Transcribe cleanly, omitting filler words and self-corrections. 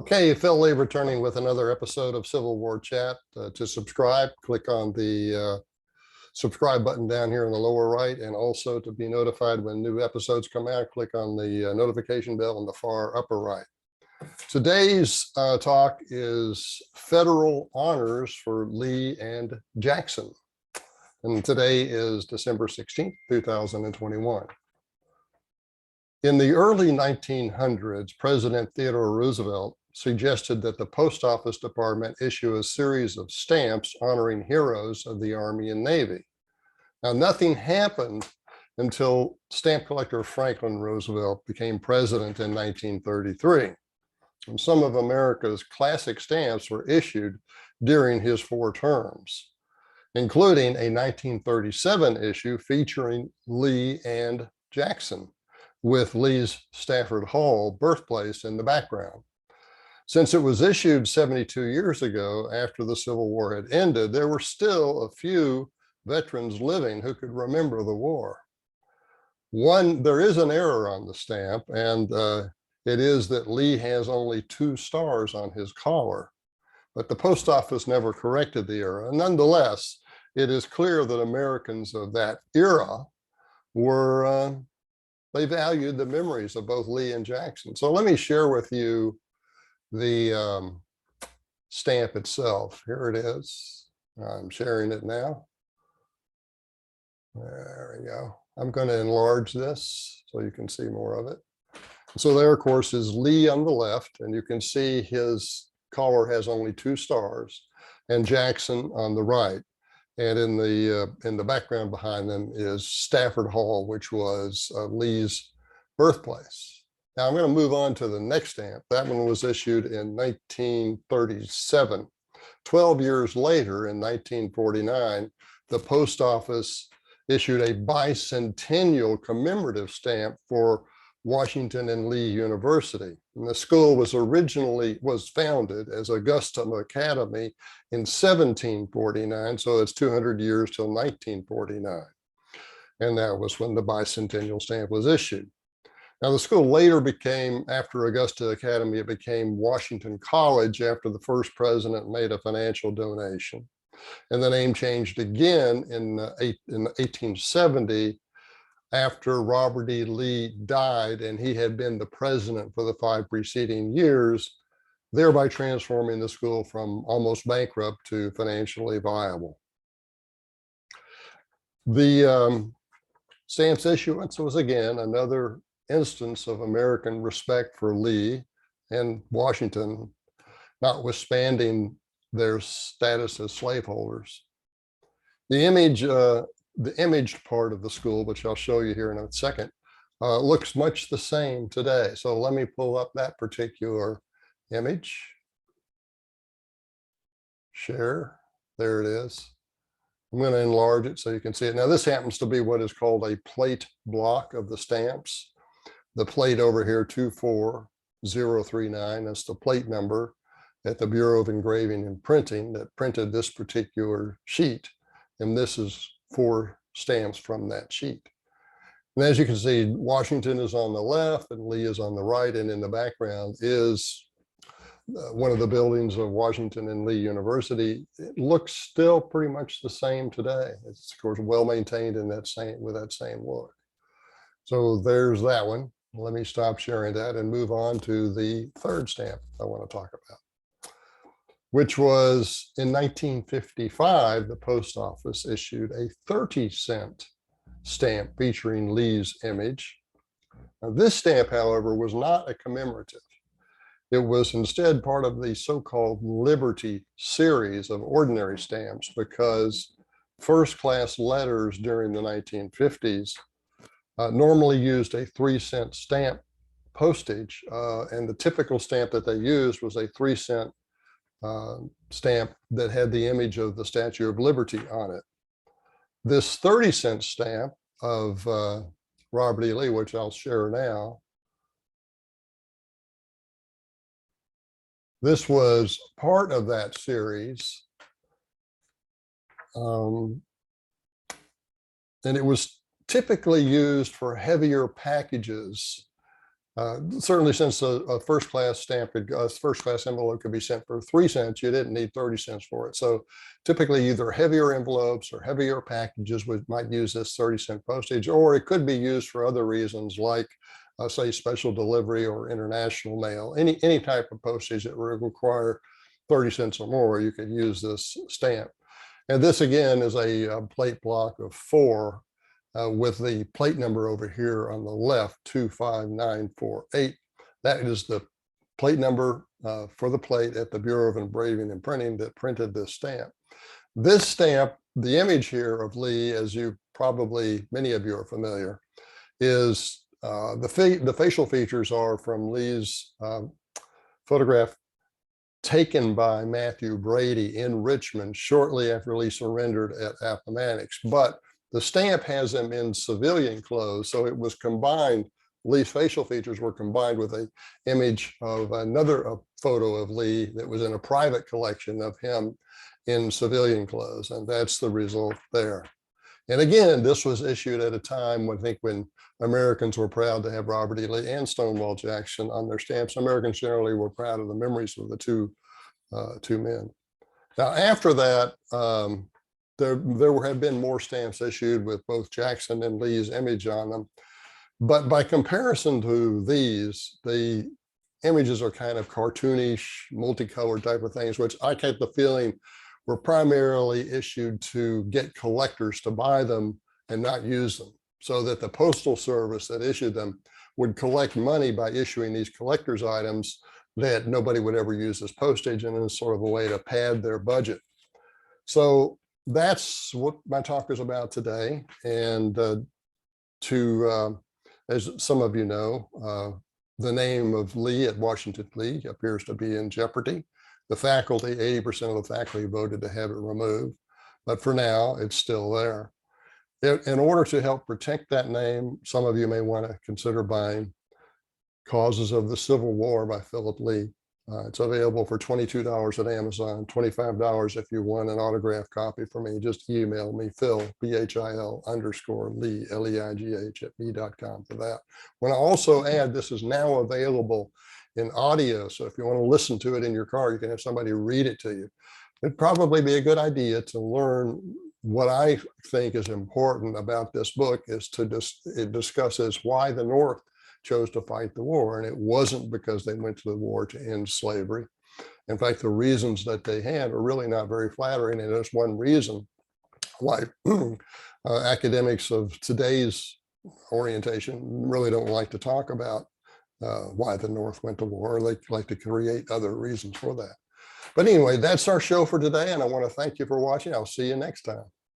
Okay, Phil Lee returning with another episode of Civil War Chat. To subscribe, click on the subscribe button down here in the lower right, and also to be notified when new episodes come out, click on the notification bell in the far upper right. Today's talk is federal honors for Lee and Jackson. And today is December 16th, 2021. In the early 1900s, President Theodore Roosevelt suggested that the Post Office Department issue a series of stamps honoring heroes of the Army and Navy. Now, nothing happened until stamp collector Franklin Roosevelt became president in 1933. And some of America's classic stamps were issued during his 4 terms, including a 1937 issue featuring Lee and Jackson, with Lee's Stafford Hall birthplace in the background. Since it was issued 72 years ago, after the Civil War had ended, there were still a few veterans living who could remember the war. There is an error on the stamp, and it is that Lee has only 2 stars on his collar, but the post office never corrected the error. Nonetheless, it is clear that Americans of that era were they valued the memories of both Lee and Jackson. So let me share with you the stamp itself. Here it is. I'm sharing it now. There we go. I'm going to enlarge this so you can see more of it. So there, of course, is Lee on the left, and you can see his collar has only 2 stars, and Jackson on the right. And in the background behind them is Stafford Hall, which was Lee's birthplace. Now I'm going to move on to the next stamp. That one was issued in 1937. 12 years later, in 1949, the post office issued a bicentennial commemorative stamp for Washington and Lee University. And the school was founded as Augustum Academy in 1749, so it's 200 years till 1949. And that was when the bicentennial stamp was issued. Now, the school later became, after Augusta Academy, it became Washington College after the first president made a financial donation. And the name changed again in 1870 after Robert E. Lee died, and he had been the president for the 5 preceding years, thereby transforming the school from almost bankrupt to financially viable. The stamps issuance was again another instance of American respect for Lee and Washington, notwithstanding their status as slaveholders. The imaged part of the school, which I'll show you here in a second, looks much the same today. So let me pull up that particular image. Share. There it is. I'm going to enlarge it so you can see it. Now, this happens to be what is called a plate block of the stamps. The plate over here, 24039, that's the plate number at the Bureau of Engraving and Printing that printed this particular sheet. And this is 4 stamps from that sheet. And as you can see, Washington is on the left and Lee is on the right, and in the background is one of the buildings of Washington and Lee University. It looks still pretty much the same today. It's, of course, well maintained in that with that same look. So there's that one. Let me stop sharing that and move on to the third stamp I want to talk about, which was in 1955, the post office issued a 30-cent stamp featuring Lee's image. Now, this stamp, however, was not a commemorative. It was instead part of the so-called Liberty series of ordinary stamps, because first-class letters during the 1950s normally used a 3-cent stamp postage, and the typical stamp that they used was a 3-cent stamp that had the image of the Statue of Liberty on it. This 30-cent stamp of Robert E. Lee, which I'll share now, this was part of that series, and it was typically used for heavier packages Certainly, since a first-class stamp, first-class envelope could be sent for 3 cents, you didn't need 30 cents for it. So typically, either heavier envelopes or heavier packages might use this 30-cent postage, or it could be used for other reasons, like say special delivery or international mail. Any type of postage that would require 30 cents or more, you could use this stamp. And this again is a plate block of 4. With the plate number over here on the left, 25948. That is the plate number for the plate at the Bureau of Engraving and Printing that printed this stamp. This stamp, the image here of Lee, as you probably, many of you are familiar, is the facial features are from Lee's photograph taken by Mathew Brady in Richmond shortly after Lee surrendered at Appomattox. But the stamp has him in civilian clothes, so it was combined. Lee's facial features were combined with an image of another photo of Lee that was in a private collection of him in civilian clothes, and that's the result there. And again, this was issued at a time, I think, when Americans were proud to have Robert E. Lee and Stonewall Jackson on their stamps. Americans generally were proud of the memories of the two men. Now, after that, there have been more stamps issued with both Jackson and Lee's image on them. But by comparison to these, the images are kind of cartoonish, multicolored type of things, which I get the feeling were primarily issued to get collectors to buy them and not use them, so that the Postal Service that issued them would collect money by issuing these collector's items that nobody would ever use as postage, and as sort of a way to pad their budget. So that's what my talk is about today. And as some of you know, the name of Lee at Washington Lee appears to be in jeopardy. The faculty, 80% of the faculty voted to have it removed, but for now it's still there. In order to help protect that name, some of you may want to consider buying Causes of the Civil War by Philip Lee. It's available for $22 at Amazon, $25 if you want an autographed copy from me. Just email me, Phil, PHIL_Lee, LEIGH @me.com for that. I want to also add, this is now available in audio. So if you want to listen to it in your car, you can have somebody read it to you. It'd probably be a good idea to learn what I think is important about this book is it discusses why the North chose to fight the war. And it wasn't because they went to the war to end slavery. In fact, the reasons that they had are really not very flattering. And there's one reason why academics of today's orientation really don't like to talk about why the North went to war. They like to create other reasons for that. But anyway, that's our show for today. And I want to thank you for watching. I'll see you next time.